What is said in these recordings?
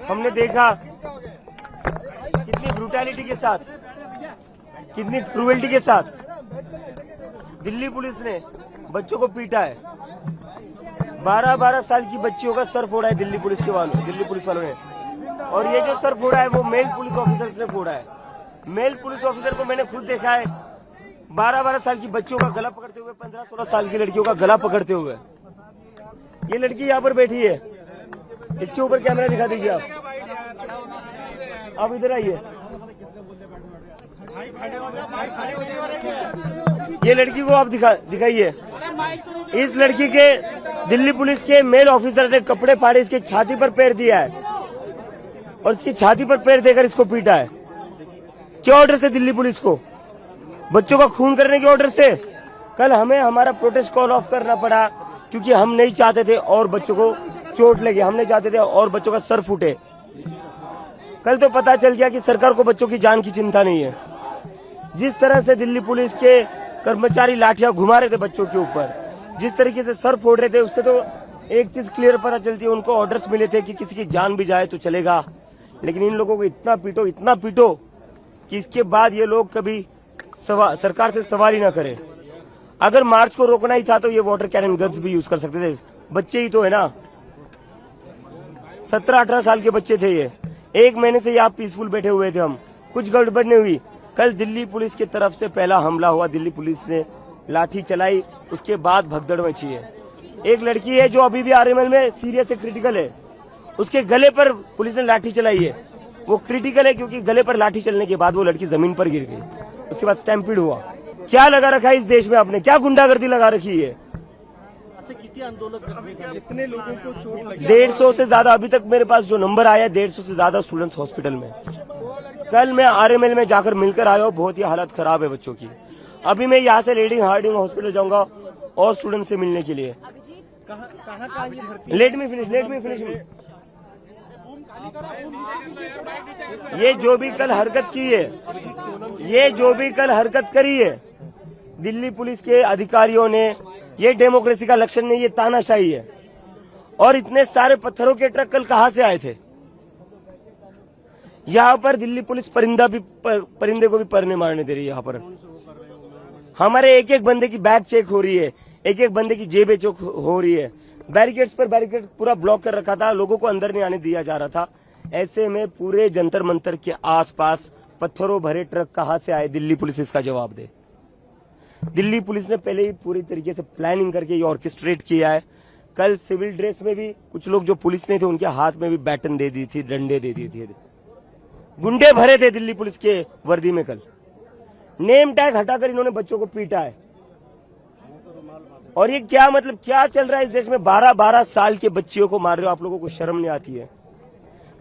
हमने देखा कितनी ब्रूटैलिटी के साथ, कितनी क्रूएल्टी के साथ दिल्ली पुलिस ने बच्चों को पीटा है। 12-12 साल की बच्चियों का सर फोड़ा है दिल्ली पुलिस वालों ने। और ये जो सर फोड़ा है वो मेल पुलिस ऑफिसर्स ने फोड़ा है। मेल पुलिस ऑफिसर को मैंने खुद देखा है 12-12 साल की बच्चियों का गला पकड़ते हुए, 15-16 साल की लड़कियों का गला पकड़ते हुए। ये लड़की यहाँ पर बैठी है, इसके ऊपर कैमरा दिखा दीजिए आप इधर आइए। ये लड़की को आप दिखाइए। इस लड़की के दिल्ली पुलिस के मेल ऑफिसर ने कपड़े फाड़े इसके छाती पर पैर दिया है और इसकी छाती पर पैर देकर इसको पीटा है। क्या ऑर्डर से? दिल्ली पुलिस को बच्चों का खून करने के ऑर्डर से। कल हमें हमारा प्रोटेस्ट कॉल ऑफ करना पड़ा क्योंकि हम नहीं चाहते थे और बच्चों को चोट लगे, हम नहीं चाहते थे और बच्चों का सर फूटे। कल तो पता चल गया कि सरकार को बच्चों की जान की चिंता नहीं है। जिस तरह से दिल्ली पुलिस के कर्मचारी लाठियां घुमा रहे थे बच्चों के ऊपर, जिस तरीके से सर फोड़ रहे थे, उससे तो एक चीज क्लियर पता चलती है, उनको ऑर्डर्स मिले थे कि किसी की जान भी जाए तो चलेगा, लेकिन इन लोगों को इतना पीटो कि इसके बाद ये लोग कभी सरकार से सवाल ही ना करें। अगर मार्च को रोकना ही था तो ये वाटर कैनन गन्स भी यूज कर सकते थे। बच्चे ही तो है ना, 17-18 साल के बच्चे थे ये। 1 महीने से यहाँ पीसफुल बैठे हुए थे हम, कुछ गड़बड़ नहीं हुई। कल दिल्ली पुलिस की तरफ से पहला हमला हुआ, दिल्ली पुलिस ने लाठी चलाई, उसके बाद भगदड़ मची है। एक लड़की है जो अभी भी आरएमएल में सीरियस है, क्रिटिकल है, उसके गले पर पुलिस ने लाठी चलाई है। वो क्रिटिकल है क्योंकि गले पर लाठी चलने के बाद वो लड़की जमीन पर गिर गई, उसके बाद स्टैम्पीड हुआ। क्या लगा रखा है इस देश में आपने, क्या गुंडागर्दी लगा रखी है? कितने लोगों को चोट लगी? 150 से ज्यादा, अभी तक मेरे पास जो नंबर आया है 150 से ज्यादा स्टूडेंट्स हॉस्पिटल में। कल मैं आरएमएल में जाकर मिलकर आया हूँ, बहुत ही हालत खराब है बच्चों की। अभी मैं यहाँ से लीडिंग हार्डिंग हॉस्पिटल जाऊंगा और स्टूडेंट से मिलने के लिए। Let me finish. ये जो भी कल हरकत की है, ये जो भी कल हरकत करी है दिल्ली पुलिस के अधिकारियों ने, ये डेमोक्रेसी का लक्षण नहीं, ये तानाशाही है। और इतने सारे पत्थरों के ट्रक कल कहां से आए थे? यहाँ पर दिल्ली पुलिस परिंदे को भी परने मारने दे रही है। यहाँ पर हमारे एक एक बंदे की बैग चेक हो रही है, एक एक बंदे की जेबें चेक हो रही है। बैरिकेड्स पर बैरिकेड पूरा ब्लॉक कर रखा था, लोगों को अंदर नहीं आने दिया जा रहा था। ऐसे में पूरे जंतर मंतर के आसपास पत्थरों भरे ट्रक कहां से आए? दिल्ली पुलिस इसका जवाब दे। दिल्ली पुलिस ने पहले ही पूरी तरीके से प्लानिंग करके ये ऑर्केस्ट्रेट किया है। कल सिविल ड्रेस में भी कुछ लोग जो पुलिस नहीं थे उनके हाथ में भी बैटन दे दी थी, डंडे दे दिए थे, गुंडे भरे थे दिल्ली पुलिस के वर्दी में। कल नेम टैग हटाकर इन्होंने बच्चों को पीटा है। और ये क्या मतलब, क्या चल रहा है इस देश में? 12-12 साल के बच्चियों को मार रहे हो, आप लोगों को शर्म नहीं आती है?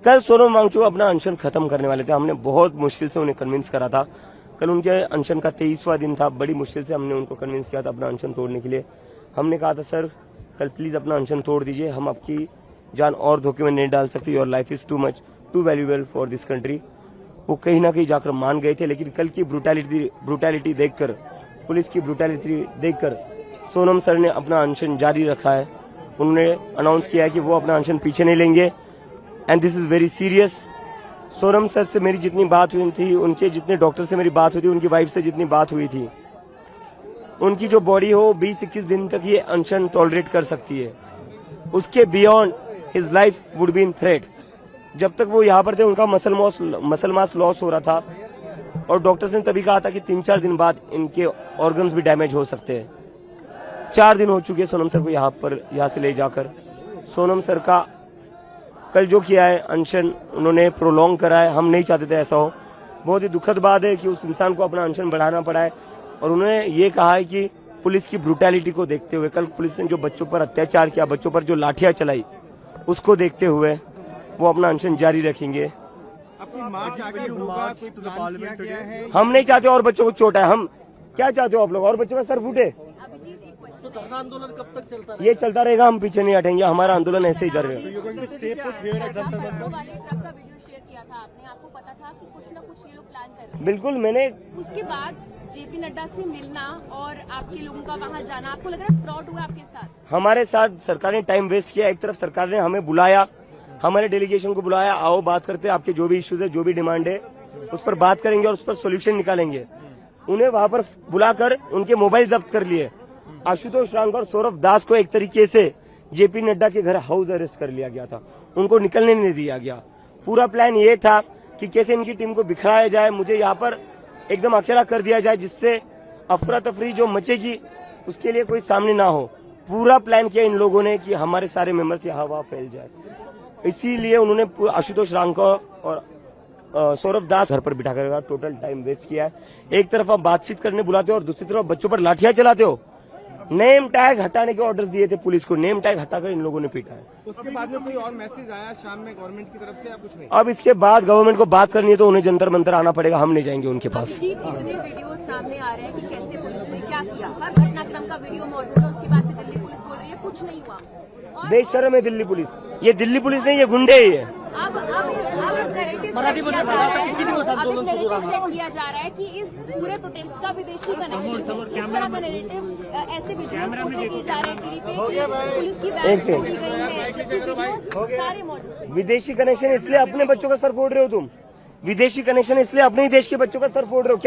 कल सोनम वांगचुक अपना अनशन खत्म करने वाले थे, हमने बहुत मुश्किल से उन्हें कन्विंस करा था। कल उनके अनशन का 23वां दिन था, बड़ी मुश्किल से हमने उनको कन्विंस किया था अपना अनशन तोड़ने के लिए। हमने कहा था सर कल प्लीज अपना अनशन तोड़ दीजिए, हम आपकी जान और धोखे में नहीं डाल सकते, your life is too much too valuable for this country. वो कहीं ना कहीं जाकर मान गए थे, लेकिन कल की ब्रूटैलिटी देखकर, पुलिस की ब्रूटैलिटी देखकर सोनम सर ने अपना अनशन जारी रखा है। उन्होंने अनाउंस किया है कि वो अपना अनशन पीछे नहीं लेंगे and this is very serious. Sonam sir से मेरी जितनी बात हुई थी, उनके जितने डॉक्टर से मेरी बात हुई थी, उनकी वाइफ से जितनी बात हुई थी, उनकी जो बॉडी हो 20-21 दिन तक ये अनशन टॉलरेट कर सकती है। उसके beyond his life would be in threat. जब तक वो यहाँ पर थे उनका मसल मास लॉस हो रहा था और डॉक्टर्स ने तभी कहा था कि 3-4 दिन बाद इनके ऑर्गन्स भी डैमेज हो सकते हैं। 4 दिन हो चुके सोनम सर को यहाँ से ले जाकर। सोनम सर का कल जो किया है अनशन, उन्होंने प्रोलॉन्ग करा है। हम नहीं चाहते थे ऐसा हो। बहुत ही दुखद बात है कि उस इंसान को अपना अनशन बढ़ाना पड़ा है। और उन्होंने ये कहा है कि पुलिस की ब्रूटैलिटी को देखते हुए, कल पुलिस ने जो बच्चों पर अत्याचार किया, बच्चों पर जो लाठियां चलाई, उसको देखते हुए वो अपना अनशन जारी रखेंगे। हम नहीं चाहते और बच्चों को चोट आए। हम क्या चाहते हो आप लोग? और बच्चों का सर फूटे? तो धरना आंदोलन कब तक चलता ये चलता रहेगा, हम पीछे नहीं हटेंगे, हमारा आंदोलन ऐसे ही चलेगा। आपको पता था कि कुछ ना कुछ ये लोग प्लान कर रहे हैं? बिल्कुल, मैंने उसके बाद जेपी नड्डा से मिलना और आपके लोगों का वहां जाना, आपको लग रहा है फ्रॉड हुआ आपके साथ? हमारे साथ सरकार ने टाइम वेस्ट किया। एक तरफ सरकार ने हमें बुलाया, हमारे डेलीगेशन को बुलाया, आओ बात करते हैं, आपके जो भी इश्यूज है, जो भी डिमांड है उस पर बात करेंगे और उस पर सोल्यूशन निकालेंगे। उन्हें वहां पर बुलाकर उनके मोबाइल जब्त कर लिए। आशुतोष रांग और सौरभ दास को एक तरीके से जेपी नड्डा के घर हाउस अरेस्ट कर लिया गया था, उनको निकलने नहीं दिया गया। पूरा प्लान ये था कि कैसे इनकी टीम को बिखराया जाए, मुझे यहाँ पर एकदम अकेला कर दिया जाए, जिससे अफरा तफरी जो मचेगी उसके लिए कोई सामने ना हो। पूरा प्लान किया इन लोगों ने कि हमारे सारे मेंबर्स यहाँ हवा फैल जाए। इसीलिए उन्होंने आशुतोष रांग को और सौरभ दास घर पर बिठा कर टोटल टाइम वेस्ट किया है। एक तरफ आप बातचीत करने बुलाते हो और दूसरी तरफ बच्चों पर लाठियां चलाते हो। नेम टैग हटाने के ऑर्डर्स दिए थे पुलिस को, नेम टैग हटाकर इन लोगों ने पीटा है। उसके बाद में कोई और मैसेज आया शाम में गवर्नमेंट की तरफ से या कुछ नहीं? अब इसके बाद गवर्नमेंट को बात करनी है तो उन्हें जंतर मंतर आना पड़ेगा, हम नहीं जाएंगे उनके पास। जी, इतने वीडियो सामने आ रहे हैं कि कैसे पुलिस ने क्या किया, हर घटनाक्रम का वीडियो मौजूद है, उसके बाद भी दिल्ली पुलिस बोल रही है कुछ नहीं हुआ। और बेशर्म है दिल्ली पुलिस, ये दिल्ली पुलिस नहीं, ये गुंडे ही है। अब एक नैरेटिव सेट किया जा रहा है, अब एक नैरेटिव सेट किया जा रहा है कि इस पूरे प्रोटेस्ट का विदेशी कनेक्शन है। इस तरह का नैरेटिव ऐसे विजुअल्स पोर्ट्रे किए जा रहे हैं टीवी पे कि पुलिस की बैच तोड़ी गई है, जबकि वीडियोस सारे मौजूद हैं। विदेशी कनेक्शन इसलिए अपने बच्चों का सर फोड़ रहे हो तुम, विदेशी कनेक्शन इसलिए अपने ही देश के बच्चों का सर फोड़ रहे हो क्या?